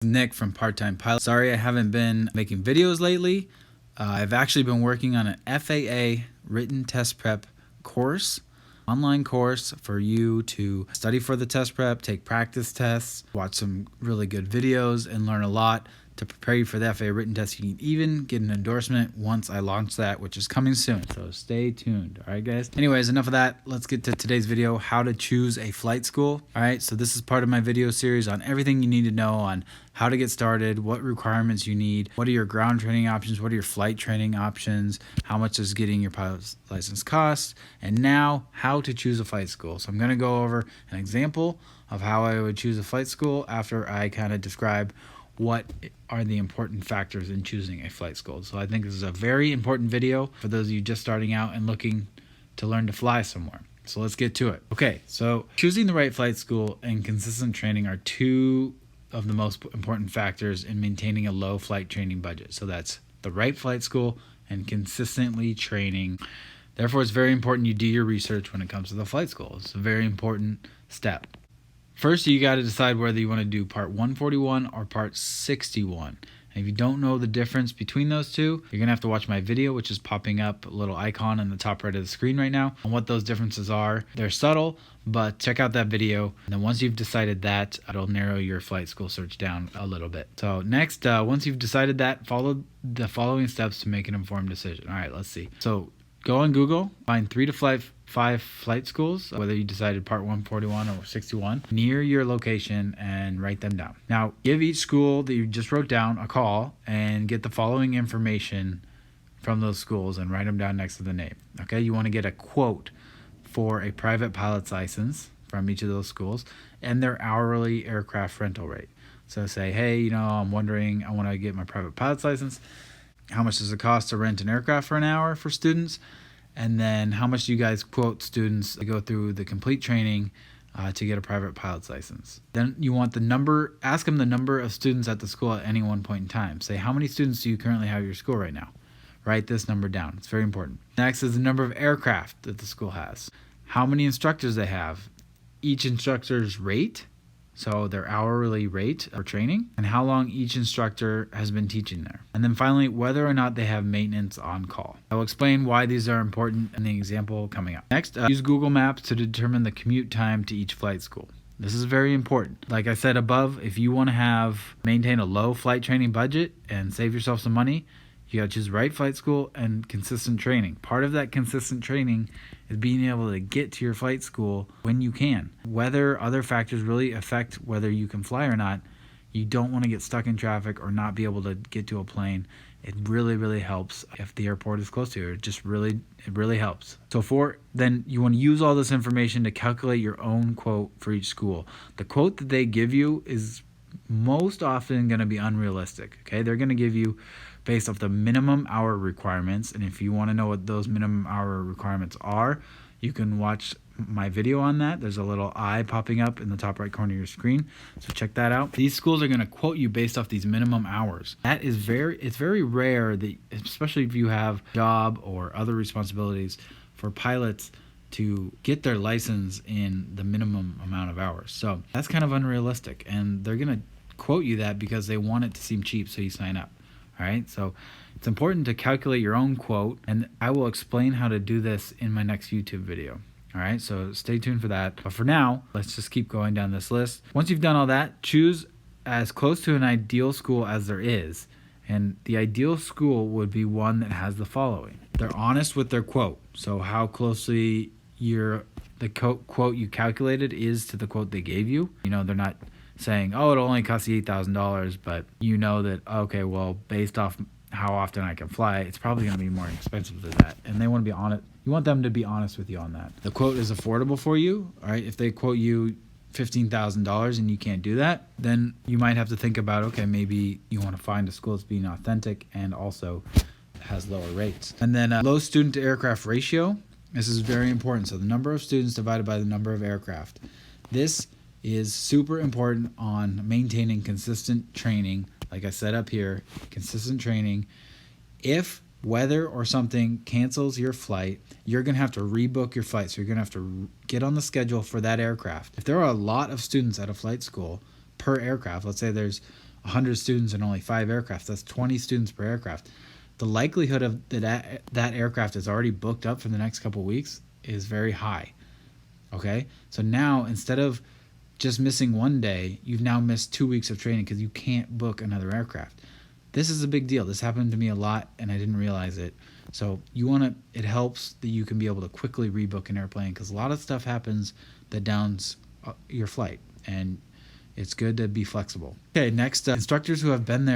Nick from Part-Time Pilot. Sorry I haven't been making videos lately. I've actually been working on an FAA written test prep course, online course for you to study for the test prep, take practice tests, watch some really good videos, and learn a lot to prepare you for the FAA written test. You can even get an endorsement once I launch that, which is coming soon. So stay tuned. All right, guys. Anyways, enough of that. Let's get to today's video, how to choose a flight school. All right, so this is part of my video series on everything you need to know on how to get started, what requirements you need, what are your ground training options, what are your flight training options, how much does getting your pilot's license cost, and now how to choose a flight school. So I'm going to go over an example of how I would choose a flight school after I kind of describe what are the important factors in choosing a flight school. So I think this is a very important video for those of you just starting out and looking to learn to fly somewhere. So let's get to it. Okay, so choosing the right flight school and consistent training are two of the most important factors in maintaining a low flight training budget. So that's the right flight school and consistently training. Therefore, it's very important you do your research when it comes to the flight school. It's a very important step. First, you got to decide whether you want to do Part 141 or Part 61. And if you don't know the difference between those two, you're going to have to watch my video, which is popping up a little icon in the top right of the screen right now, on what those differences are. They're subtle, but check out that video. And then once you've decided that, it'll narrow your flight school search down a little bit. So next, once you've decided that, follow the following steps to make an informed decision. All right, let's see. So go on Google, find 3 to 5 flight schools, whether you decided Part 141 or 61, near your location, and write them down. Now, give each school that you just wrote down a call and get the following information from those schools and write them down next to the name. Okay, you want to get a quote for a private pilot's license from each of those schools and their hourly aircraft rental rate. So say, hey, I'm wondering, I want to get my private pilot's license. How much does it cost to rent an aircraft for an hour for students? And then how much do you guys quote students to go through the complete training to get a private pilot's license? Then you want the number, ask them the number of students at the school at any one point in time. Say, how many students do you currently have at your school right now? Write this number down. It's very important. Next is the number of aircraft that the school has. How many instructors they have. Each instructor's rate, so their hourly rate for training, and how long each instructor has been teaching there. And then finally, whether or not they have maintenance on call. I will explain why these are important in the example coming up. Next, use Google Maps to determine the commute time to each flight school. This is very important. Like I said above, if you want to maintain a low flight training budget and save yourself some money, you got to choose the right flight school and consistent training. Part of that consistent training is being able to get to your flight school when you can. Whether other factors really affect whether you can fly or not, you don't want to get stuck in traffic or not be able to get to a plane. It really, really helps if the airport is close to you. It really helps. So then you want to use all this information to calculate your own quote for each school. The quote that they give you is most often going to be unrealistic. Okay, they're going to give you based off the minimum hour requirements, and if you want to know what those minimum hour requirements are, you can watch my video on that. There's a little eye popping up in the top right corner of your screen, so check that out. These schools are going to quote you based off these minimum hours. It's very rare that, especially if you have a job or other responsibilities, for pilots to get their license in the minimum amount of hours. So that's kind of unrealistic, and they're going to quote you that because they want it to seem cheap, so you sign up. All right, so it's important to calculate your own quote, and I will explain how to do this in my next YouTube video. All right, so stay tuned for that. But for now, let's just keep going down this list. Once you've done all that, choose as close to an ideal school as there is. And the ideal school would be one that has the following. They're honest with their quote. So how closely the quote you calculated is to the quote they gave you. They're not saying, oh, it'll only cost you $8,000, but you know that, okay, well, based off how often I can fly, it's probably going to be more expensive than that. And they want to be honest. You want them to be honest with you on that. The quote is affordable for you. All right, if they quote you $15,000 and you can't do that, then you might have to think about, okay, maybe you want to find a school that's being authentic and also has lower rates. And then low student to aircraft ratio. This is very important. So the number of students divided by the number of aircraft. This is super important on maintaining consistent training. Like I said up here, consistent training. If weather or something cancels your flight, you're going to have to rebook your flight. So you're going to have to get on the schedule for that aircraft. If there are a lot of students at a flight school per aircraft, let's say there's 100 students and only 5 aircraft. That's 20 students per aircraft. The likelihood of that aircraft is already booked up for the next couple of weeks is very high. Okay? So now, instead of just missing one day, you've now missed 2 weeks of training because you can't book another aircraft. This is a big deal. This happened to me a lot, and I didn't realize it. So it helps that you can be able to quickly rebook an airplane, because a lot of stuff happens that downs your flight, and it's good to be flexible. Okay, next, instructors who have been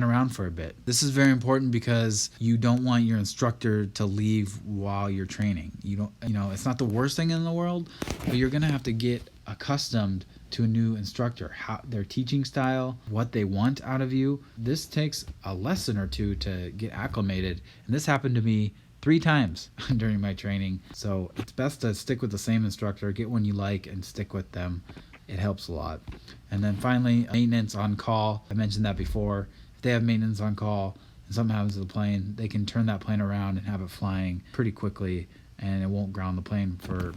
around for a bit. This is very important because you don't want your instructor to leave while you're training. It's not the worst thing in the world, but you're gonna have to get accustomed to a new instructor, how their teaching style, what they want out of you. This takes a lesson or two to get acclimated, and this happened to me 3 times during my training. So it's best to stick with the same instructor, get one you like, and stick with them. It helps a lot. And then finally, maintenance on call. I mentioned that before. If they have maintenance on call and something happens to the plane, they can turn that plane around and have it flying pretty quickly, and it won't ground the plane for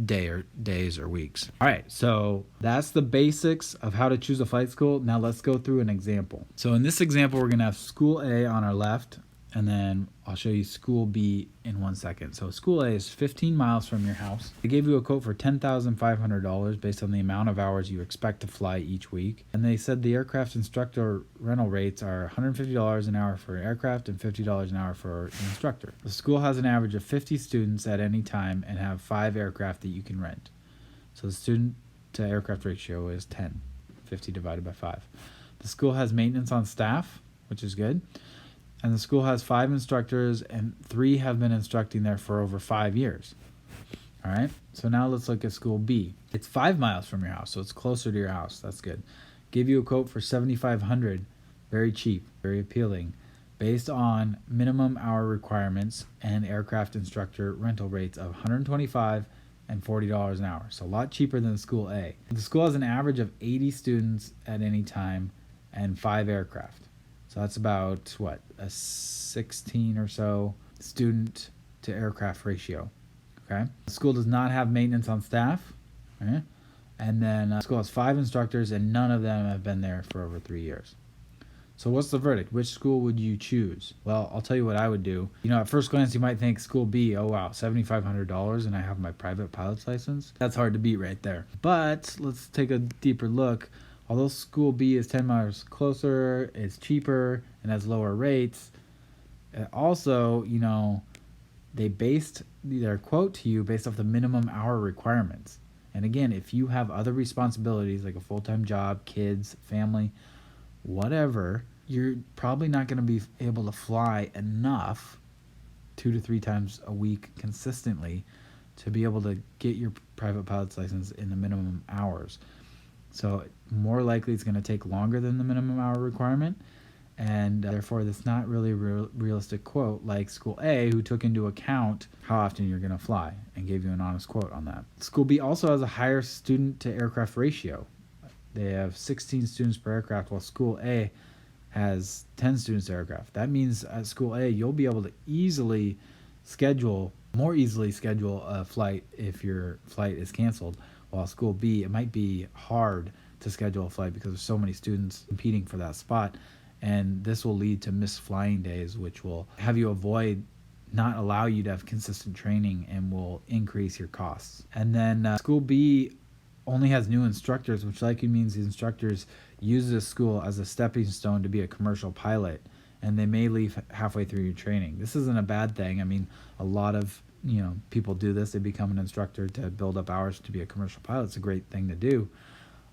days or weeks. All right, so that's the basics of how to choose a flight school. Now let's go through an example. So in this example, we're gonna have school A on our left, and then I'll show you school B in 1 second. So school A is 15 miles from your house. They gave you a quote for $10,500 based on the amount of hours you expect to fly each week. And they said the aircraft instructor rental rates are $150 an hour for an aircraft and $50 an hour for an instructor. The school has an average of 50 students at any time and have 5 aircraft that you can rent. So the student to aircraft ratio is 10, 50 divided by 5. The school has maintenance on staff, which is good. And the school has 5 instructors, and 3 have been instructing there for over 5 years. All right, so now let's look at school B. It's 5 miles from your house, so it's closer to your house. That's good. Give you a quote for $7,500, very cheap, very appealing, based on minimum hour requirements and aircraft instructor rental rates of $125 and $40 an hour. So a lot cheaper than school A. The school has an average of 80 students at any time and 5 aircraft. So that's about, a 16 or so student to aircraft ratio, okay? The school does not have maintenance on staff, okay? And then the school has 5 instructors, and none of them have been there for over 3 years. So what's the verdict? Which school would you choose? Well, I'll tell you what I would do. At first glance, you might think school B, oh wow, $7,500, and I have my private pilot's license. That's hard to beat right there. But let's take a deeper look. Although school B is 10 miles closer, it's cheaper, and has lower rates, also, they based their quote to you based off the minimum hour requirements. And again, if you have other responsibilities like a full-time job, kids, family, whatever, you're probably not going to be able to fly enough 2 to 3 times a week consistently to be able to get your private pilot's license in the minimum hours. So more likely it's going to take longer than the minimum hour requirement, and therefore that's not really a realistic quote like school A, who took into account how often you're going to fly and gave you an honest quote on that. School B also has a higher student to aircraft ratio. They have 16 students per aircraft, while school A has 10 students per aircraft. That means at school A, you'll be able to more easily schedule a flight if your flight is canceled. While school B, it might be hard to schedule a flight because there's so many students competing for that spot. And this will lead to missed flying days, which will have you not allow you to have consistent training and will increase your costs. And then school B only has new instructors, which likely means the instructors use this school as a stepping stone to be a commercial pilot, and they may leave halfway through your training. This isn't a bad thing. I mean, a lot of people do this. They become an instructor to build up hours to be a commercial pilot. It's a great thing to do.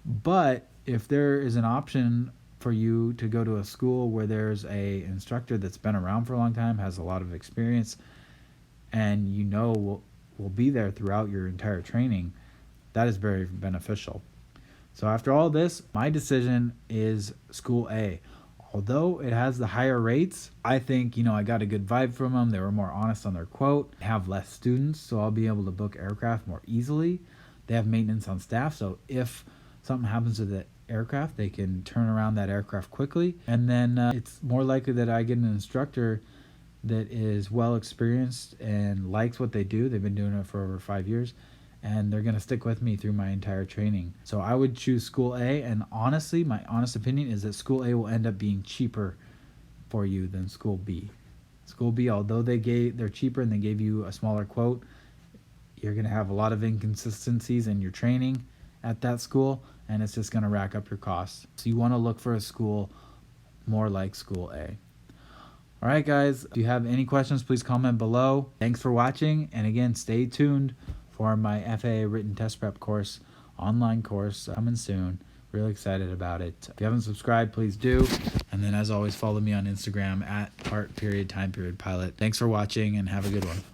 But if there is an option for you to go to a school where there's a instructor that's been around for a long time, has a lot of experience, and will be there throughout your entire training, that is very beneficial. So after all this, my decision is school A. Although it has the higher rates, I think, I got a good vibe from them. They were more honest on their quote. They have less students, so I'll be able to book aircraft more easily. They have maintenance on staff, so if something happens to the aircraft, they can turn around that aircraft quickly. And then it's more likely that I get an instructor that is well experienced and likes what they do. They've been doing it for over 5 years. and they're going to stick with me through my entire training. So I would choose School A, and honestly, my honest opinion is that School A will end up being cheaper for you than School B. School B, although they're cheaper and they gave you a smaller quote, you're going to have a lot of inconsistencies in your training at that school, and it's just going to rack up your costs. So you want to look for a school more like School A. All right, guys, if you have any questions, please comment below. Thanks for watching, and again, stay tuned for my FAA written test prep course, online course, coming soon. Really excited about it. If you haven't subscribed, please do. And then, as always, follow me on Instagram at @part_time_pilot. Thanks for watching, and have a good one.